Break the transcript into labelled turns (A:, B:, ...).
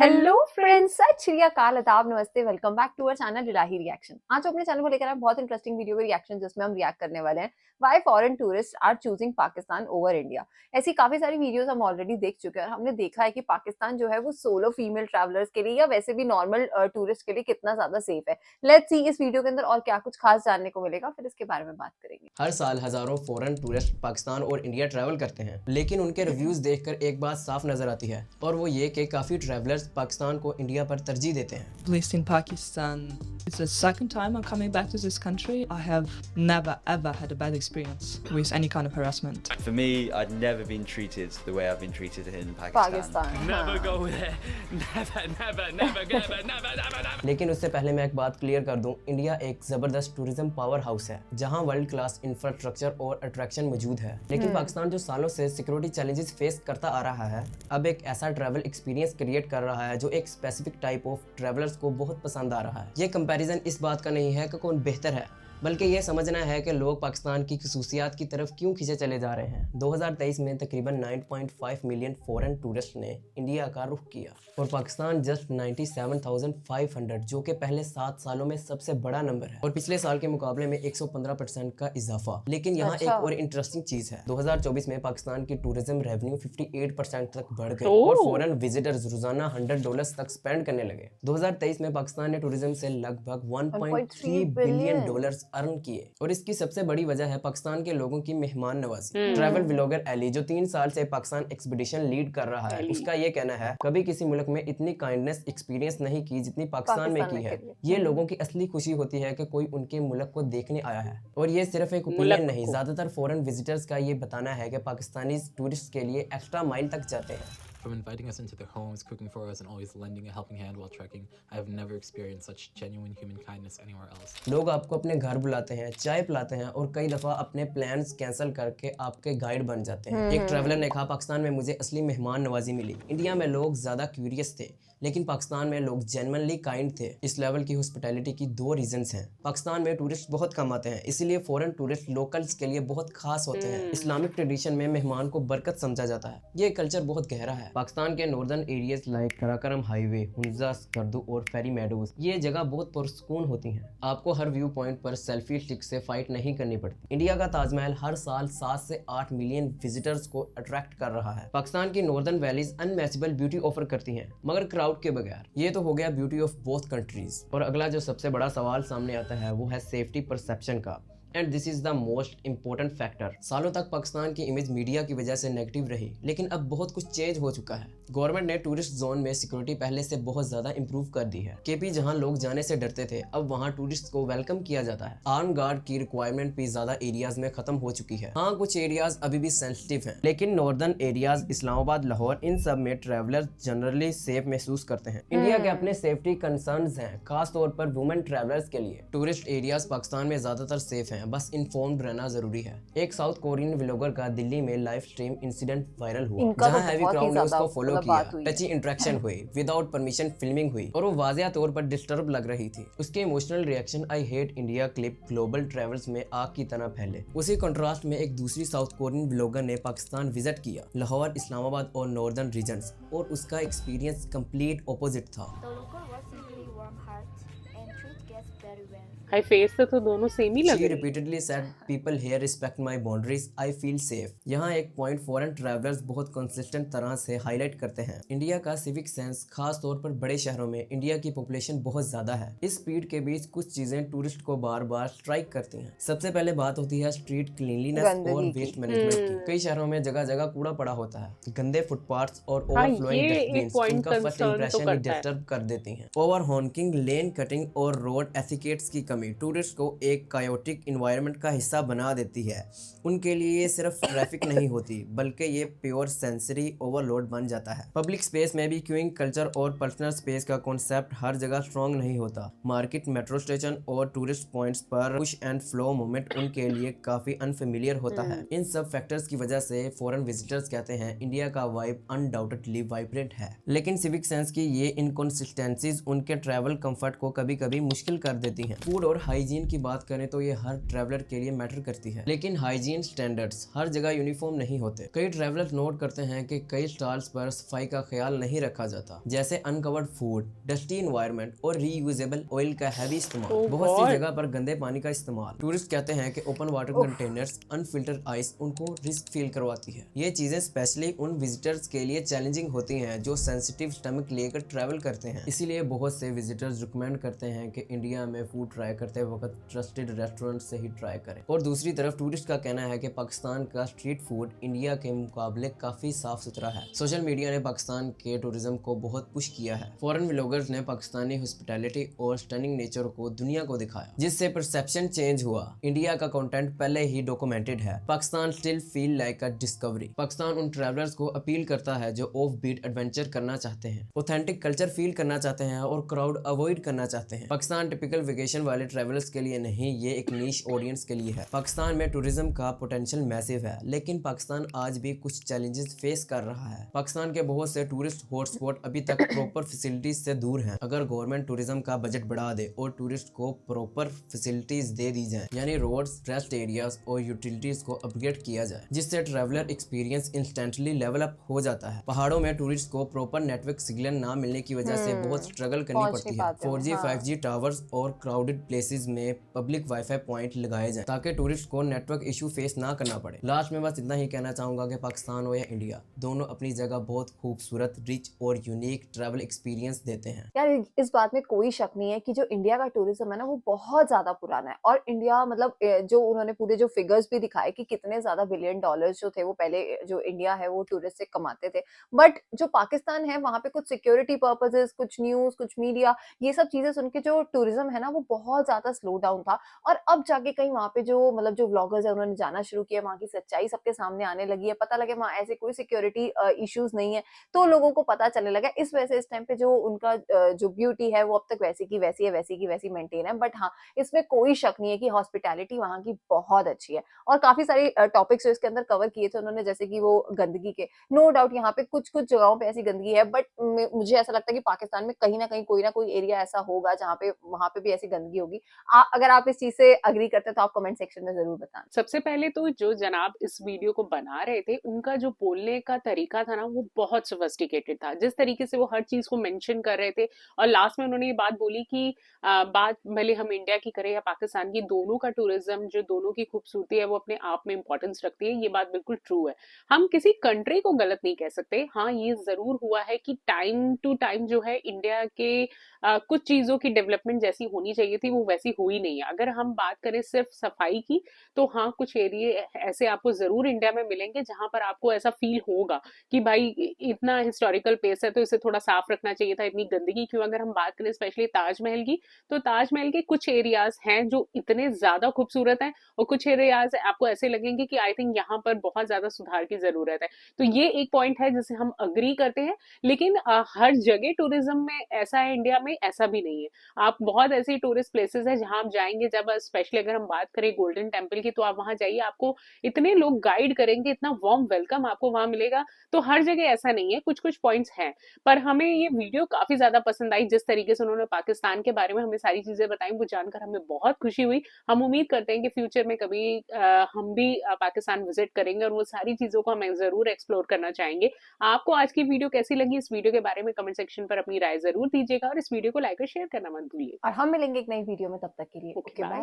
A: Hello friends, सत श्री अकाल, आदाब, नमस्ते, welcome back to our channel Ilahi reaction. आज अपने चैनल को लेकर आए बहुत इंटरेस्टिंग वीडियो के रिएक्शन जिसमें हम रिएक्ट करने वाले हैं why foreign tourist are choosing Pakistan over India. ऐसी काफी सारी वीडियोस हम ऑलरेडी देख चुके हैं और हमने देखा है कि पाकिस्तान जो है वो सोलो फीमेल ट्रैवलर्स के लिए या वैसे भी नॉर्मल टूरिस्ट के लिए कितना ज्यादा सेफ है। लेट्स सी इस वीडियो के अंदर और क्या कुछ खास जानने को मिलेगा, फिर इसके बारे में बात करेंगे।
B: हर साल हजारों फॉरेन टूरिस्ट पाकिस्तान और इंडिया ट्रैवल करते हैं, लेकिन उनके रिव्यूज देखकर एक बात साफ नजर आती है और वो ये कि काफी ट्रैवलर्स पाकिस्तान को इंडिया पर तरजीह देते हैं।
C: Based in Pakistan. It's the second time I'm coming back to this country. I have never ever had a bad experience with any kind of harassment.
D: For me, I'd never been treated the way I've been treated in Pakistan.
E: Never go there. Never.
B: लेकिन उससे पहले मैं एक बात clear कर दूं, India एक जबरदस्त टूरिज्म पावर हाउस है जहां वर्ल्ड क्लास इंफ्रास्ट्रक्चर और अट्रैक्शन मौजूद है। लेकिन पाकिस्तान जो सालों से सिक्योरिटी चैलेंजेस फेस करता आ रहा है, अब एक ऐसा ट्रैवल एक्सपीरियंस क्रिएट कर रहा है जो एक स्पेसिफिक टाइप ऑफ ट्रैवलर्स को बहुत पसंद आ रहा है। ये कंपैरिजन इस बात का नहीं है कि कौन बेहतर है, बल्कि ये समझना है कि लोग पाकिस्तान की खसूसियात की तरफ क्यों खींचे चले जा रहे हैं। 2023 में तकरीबन 9.5 मिलियन फॉरेन टूरिस्ट ने इंडिया का रुख किया और पाकिस्तान जस्ट 97,500, जो कि पहले 7 सालों में सबसे बड़ा नंबर है और पिछले साल के मुकाबले में 115% का इजाफा। लेकिन यहाँ एक और इंटरेस्टिंग चीज है, 2024 में पाकिस्तान की टूरिज्म रेवेन्यू 58% तक बढ़ गई और फॉरेन विजिटर्स रोजाना $100 तक स्पेंड करने लगे। 2023 में पाकिस्तान ने टूरिज्म से लगभग 1.3 बिलियन डॉलर्स अर्न किए और इसकी सबसे बड़ी वजह है पाकिस्तान के लोगों की मेहमान नवाजी। ट्रैवल व्लॉगर एली, जो 3 साल से पाकिस्तान एक्सपीडिशन लीड कर रहा है, उसका ये कहना है कभी किसी मुल्क में इतनी काइंडनेस एक्सपीरियंस नहीं की जितनी पाकिस्तान में की है। ये लोगों की असली खुशी होती है कि कोई उनके मुल्क को देखने आया है और ये सिर्फ एक ओपिनियन नहीं, ज्यादातर फॉरेन विजिटर्स का ये बताना है कि पाकिस्तानी टूरिस्ट के लिए एक्स्ट्रा माइल तक जाते हैं।
E: From inviting us into their homes, cooking for us, and always lending a helping hand while trekking, I have never experienced such genuine human kindness anywhere else.
B: लोग आपको अपने घर बुलाते हैं, चाय पिलाते हैं और कई दफा अपने प्लान्स कैंसिल करके आपके गाइड बन जाते हैं। एक ट्रैवलर ने कहा, पाकिस्तान में मुझे असली मेहमान नवाजी मिली। इंडिया में लोग ज्यादा क्यूरियस थे, लेकिन पाकिस्तान में लोग जेन्युइनली काइंड थे। इस लेवल की हॉस्पिटैलिटी की 2 रीजंस हैं। पाकिस्तान में टूरिस्ट बहुत कम आते हैं, इसीलिए फॉरेन टूरिस्ट लोकल्स के लिए बहुत खास होते हैं। इस्लामिक ट्रेडिशन में मेहमान को बरकत समझा जाता है। ये कल्चर बहुत गहरा है। पाकिस्तान के northern areas like Karakoram highway, Hunza, Skardu और फेरी मेडोज, ये जगह बहुत पुरसकून होती हैं। आपको हर व्यू पॉइंट पर सेल्फी स्टिक से फाइट नहीं करनी पड़ती। इंडिया का ताजमहल हर साल 7 से 8 मिलियन विजिटर्स को अट्रैक्ट कर रहा है। पाकिस्तान की northern valleys unmatchable beauty offer करती हैं, मगर क्राउड के बगैर। ये तो हो गया ब्यूटी ऑफ बोथ कंट्रीज। और अगला जो सबसे बड़ा सवाल सामने आता है वो है सेफ्टी परसेप्शन का, and this is the most important factor. सालों तक पाकिस्तान की इमेज मीडिया की वजह से नेगेटिव रही, लेकिन अब बहुत कुछ चेंज हो चुका है। गवर्नमेंट ने टूरिस्ट जोन में सिक्योरिटी पहले से बहुत ज्यादा इंप्रूव कर दी है। केपी जहां लोग जाने से डरते थे, अब वहां टूरिस्ट को वेलकम किया जाता है। आर्म गार्ड की रिक्वायरमेंट भी ज्यादा एरियाज में खत्म हो चुकी है। हाँ, कुछ एरियाज अभी भी सेंसिटिव हैं, लेकिन नॉर्दर्न एरियाज, इस्लामाबाद, लाहौर, इन सब में ट्रैवलर जनरली सेफ महसूस करते हैं। इंडिया के अपने सेफ्टी कंसर्न्स हैं, खास तौर पर वुमेन ट्रैवलर्स के लिए। टूरिस्ट एरियाज पाकिस्तान में ज्यादातर सेफ हैं, बस इन्फॉर्म्ड रहना जरूरी है। एक साउथ कोरियन व्लॉगर का दिल्ली में लाइव स्ट्रीम इंसिडेंट वायरल हुआ, जहां हैवी क्राउड ने उसको फॉलो किया, टची इंटरेक्शन हुई, विदाउट परमिशन फिल्मिंग हुई और वो वाज़िया तौर पर डिस्टर्ब लग रही थी। उसके emotional reaction I hate India clip global travels में आग की तरह फैले। उसी कंट्रास्ट में एक दूसरी साउथ कोरियन व्लॉगर ने पाकिस्तान विजिट किया, लाहौर, इस्लामाबाद और नॉर्दर्न रीजन्स, और उसका एक्सपीरियंस कंप्लीट ऑपोजिट था।
F: आई फेस से तो दोनों सेम ही लग
B: She
F: रहे हैं।
B: repeatedly said, "People here respect my boundaries. I feel safe." यहाँ एक पॉइंट फॉरेन ट्रैवलर्स बहुत कंसिस्टेंट तरह से हाईलाइट करते हैं। इंडिया का सिविक सेंस, खास तौर पर बड़े शहरों में इंडिया की पॉपुलेशन बहुत ज्यादा है। इस स्पीड के बीच कुछ चीजें टूरिस्ट को बार बार स्ट्राइक करती हैं। सबसे पहले बात होती है स्ट्रीट क्लीनलीनेस और वेस्ट मैनेजमेंट की। कई शहरों में जगह जगह कूड़ा पड़ा होता है। गंदे फुटपाथ्स और ओवरफ्लोइंग डस्टबिन्स उनका फर्स्ट इंप्रेशन ही डिस्टर्ब कर देती हैं। ओवर हॉर्किंग, लेन कटिंग और रोड एथिकेट्स की कमी टूरिस्ट को एक कायोटिक इन्वायरमेंट का हिस्सा बना देती है। उनके लिए ये सिर्फ ट्रैफिक नहीं होती, बल्कि ये प्योर सेंसरी ओवरलोड बन जाता है। पब्लिक स्पेस में भी क्यूइंग कल्चर और पर्सनल स्पेस का कॉन्सेप्ट हर जगह स्ट्रॉन्ग नहीं होता। मार्केट, मेट्रो स्टेशन और टूरिस्ट पॉइंट्स पर पुश एंड फ्लो मोमेंट उनके लिए काफी अनफेमिलियर होता है। इन सब फैक्टर्स की वजह से फॉरेन विजिटर्स कहते हैं इंडिया का वाइब अनडाउटेडली वाइब्रेंट है, लेकिन सिविक सेंस की ये इनकंसिस्टेंसीज उनके ट्रैवल कंफर्ट को कभी कभी कभी मुश्किल कर देती हैं। फूड और हाइजीन की बात करें तो ये हर ट्रैवलर के लिए मैटर करती है, लेकिन हाइजीन स्टैंडर्ड्स हर जगह यूनिफॉर्म नहीं होते। कई ट्रैवलर नोट करते हैं कि कई स्टॉल्स पर सफाई का ख्याल नहीं रखा जाता, जैसे अनकवर्ड फूड, डस्टी एनवायरनमेंट और रीयूजेबल ऑयल का हैवी इस्तेमाल।
F: Oh
B: बहुत सी
F: God.
B: जगह पर गंदे पानी का इस्तेमाल। टूरिस्ट कहते हैं कि open water containers, unfiltered ice उनको रिस्क फील करवाती है। ये चीजें स्पेशली उन विजिटर्स के लिए चैलेंजिंग होती हैं जो सेंसिटिव स्टमक लेकर ट्रैवल करते हैं। इसीलिए बहुत से विजिटर्स रिकमेंड करते हैं कि इंडिया में फूड ट्राई करते वक्त ट्रस्टेड रेस्टोरेंट से ही ट्राई करें। और दूसरी तरफ टूरिस्ट का कहना है कि पाकिस्तान का स्ट्रीट फूड इंडिया के मुकाबले काफी साफ सुथरा है। सोशल मीडिया ने पाकिस्तान के टूरिज्म को बहुत पुश किया है। फॉरेन व्लॉगर्स ने पाकिस्तानी हॉस्पिटैलिटी और स्टनिंग नेचर को दुनिया को दिखाया, जिससे परसेप्शन चेंज हुआ। इंडिया का कंटेंट पहले ही डॉक्यूमेंटेड है। पाकिस्तान स्टिल फील लाइक अ डिस्कवरी। पाकिस्तान उन ट्रैवलर्स को अपील करता है जो ऑफ बीट एडवेंचर करना चाहते हैं, ऑथेंटिक कल्चर फील करना चाहते हैं और क्राउड अवॉइड करना चाहते हैं। पाकिस्तान टिपिकल वेकेशन वाले ट्रैवलर्स के लिए नहीं, ये एक नीश ऑडियंस के लिए है। पाकिस्तान में टूरिज्म का पोटेंशियल मैसिव है, लेकिन पाकिस्तान आज भी कुछ चैलेंजेस फेस कर रहा है। पाकिस्तान के बहुत से टूरिस्ट हॉटस्पॉट अभी तक प्रॉपर फैसिलिटीज से दूर हैं। अगर गवर्नमेंट टूरिज्म का बजट बढ़ा दे और टूरिस्ट को प्रॉपर फैसिलिटीज दे दी जाए, यानी रोड्स, रेस्ट एरियाज और यूटिलिटीज को अपग्रेड किया जाए, जिससे traveller experience instantly level up हो जाता है। पहाड़ों में टूरिस्ट को प्रॉपर नेटवर्क सिग्नल ना मिलने की वजह से बहुत स्ट्रगल करनी
A: पहुंच
B: पड़ती
A: नहीं
B: है।
A: पाते हो,
B: 4G
A: हाँ।
B: 5G टावर्स और क्राउडेड प्लेसेस में पब्लिक वाईफाई पॉइंट लगाए जाए ताकि टूरिस्ट को नेटवर्क इशू फेस ना करना पड़े। लास्ट में बस इतना ही कहना चाहूंगा कि पाकिस्तान हो या इंडिया, दोनों अपनी जगह बहुत खूबसूरत, रिच और यूनिक ट्रैवल एक्सपीरियंस देते हैं।
A: यार इस बात में कोई शक नहीं है कि जो इंडिया का टूरिज्म है ना वो बहुत ज्यादा पुराना है। और इंडिया मतलब जो उन्होंने पूरे जो फिगर्स भी दिखाए कि कितने ज्यादा बिलियन डॉलर्स जो थे वो पहले जो इंडिया है वो टूरिस्ट से कमाते थे। बट जो पाकिस्तान है वहां पे कुछ सिक्योरिटी पर्पसेस, कुछ न्यूज, कुछ मीडिया, ये सब चीजें सुन के जो टूरिज्म है ना वो बहुत ज्यादा स्लो डाउन था। और अब जाके कहीं वहां पे जो मतलब जो व्लॉगर्स है उन्होंने जाना शुरू किया, वहां की सच्चाई सबके सामने आने लगी है, पता लगे वहां ऐसे कोई सिक्योरिटी इश्यूज नहीं है, तो लोगों को पता चलने लगा। इस वजह से इस टाइम पे जो उनका जो ब्यूटी है वो अब तक वैसी की वैसी है, वैसी की वैसी मेंटेन है। बट हाँ, इसमें कोई शक नहीं है कि हॉस्पिटैलिटी वहाँ की बहुत अच्छी है। और काफी सारे टॉपिक्स जो इसके अंदर कवर किए थे उन्होंने, जैसे कि वो गंदगी के, नो डाउट यहाँ पे कुछ कुछ जगहों पे ऐसी गंदगी है, बट मुझे ऐसा लगता है कि पाकिस्तान में कहीं ना कोई एरिया ऐसा होगा जहाँ पे वहां पे भी ऐसी गंदगी होगी। अगर आप इस चीज से अग्री करते हैं तो आप कमेंट सेक्शन में जरूर बताना।
F: सबसे पहले तो जो जनाब इस वीडियो को बना रहे थे उनका जो बोलने का तरीका था ना वो बहुत सोफिस्टिकेटेड था। जिस तरीके से वो हर चीज को मेंशन कर रहे थे और लास्ट में उन्होंने ये बात बोली कि बात भले हम इंडिया की करें या पाकिस्तान की, दोनों का टूरिज्म, जो दोनों की खूबसूरती है वो अपने आप में इंपॉर्टेंस रखती है। ये बात बिल्कुल ट्रू है। हम किसी कंट्री को गलत नहीं कह सकते। हाँ, ये जरूर हुआ है कि टाइम टू टाइम जो है इंडिया के कुछ चीजों की डेवलपमेंट जैसी होनी चाहिए थी वो वैसी हुई नहीं है। अगर हम बात करें सिर्फ सफाई की तो हाँ, कुछ एरिया ऐसे आपको जरूर इंडिया में मिलेंगे जहां पर आपको ऐसा फील होगा कि भाई इतना हिस्टोरिकल प्लेस है तो इसे थोड़ा साफ रखना चाहिए था, इतनी गंदगी क्यों। अगर हम बात करें स्पेशली ताजमहल की, तो ताजमहल के कुछ एरियाज हैं जो इतने ज्यादा खूबसूरत हैं और कुछ एरियाज आपको ऐसे लगेंगे कि आई थिंक यहाँ पर बहुत ज्यादा सुधार की जरूरत है। तो ये एक पॉइंट है जिसे हम अग्री करते हैं। लेकिन हर जगह टूरिज्म में ऐसा है, इंडिया में ऐसा भी नहीं है। आप बहुत ऐसी टूरिस्ट प्लेसेस है जहां आप जाएंगे, जब स्पेशली अगर हम बात करें गोल्डन टेम्पल की, तो आप वहां जाइए, आपको इतने लोग गाइड करेंगे, इतना वार्म वेलकम आपको वहां मिलेगा। तो हर जगह ऐसा नहीं है, कुछ कुछ पॉइंट्स हैं। पर हमें ये वीडियो काफी ज्यादा पसंद आई, जिस तरीके से उन्होंने पाकिस्तान के बारे में हमें सारी चीजें बताई, वो जानकर हमें बहुत खुशी हुई। हम उम्मीद करते हैं कि फ्यूचर में कभी हम भी पाकिस्तान विजिट करेंगे और वो सारी चीजों को हम जरूर एक्सप्लोर करना चाहेंगे। आपको आज की वीडियो कैसी लगी, इस वीडियो के बारे में कमेंट सेक्शन पर अपनी राय जरूर दीजिएगा और इस वीडियो को लाइक और शेयर करना मत भूलिए।
A: और हम मिलेंगे एक नई वीडियो में, तब तक के लिए
F: ओके,
A: ओके
F: बाय।
A: बाय।